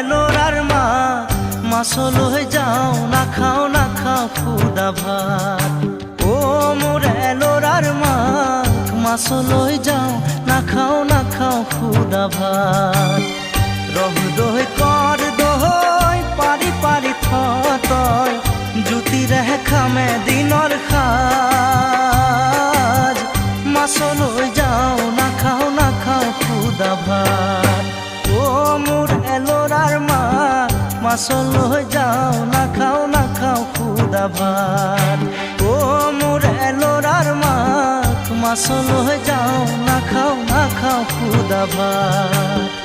এলোরার মা মাছল হয়ে যাও না খাও খুদা ভাত। ও মোর এলোরার মা মাছল হয়ে যাও না খাও খুদা ভাত। রহ দোহ কর দোহই পারি পারি থতয় জুতি রেহে খামে দিনর খাজ। মাছল হয়ে যাও না খাও খুদা ভাত। ও মোর এলোরার মা মাছল হয়ে যাও না খাও খুদা ভাত। ও মোর এলোরার মা মাছল হয়ে যাও না খাও খুদা ভাত।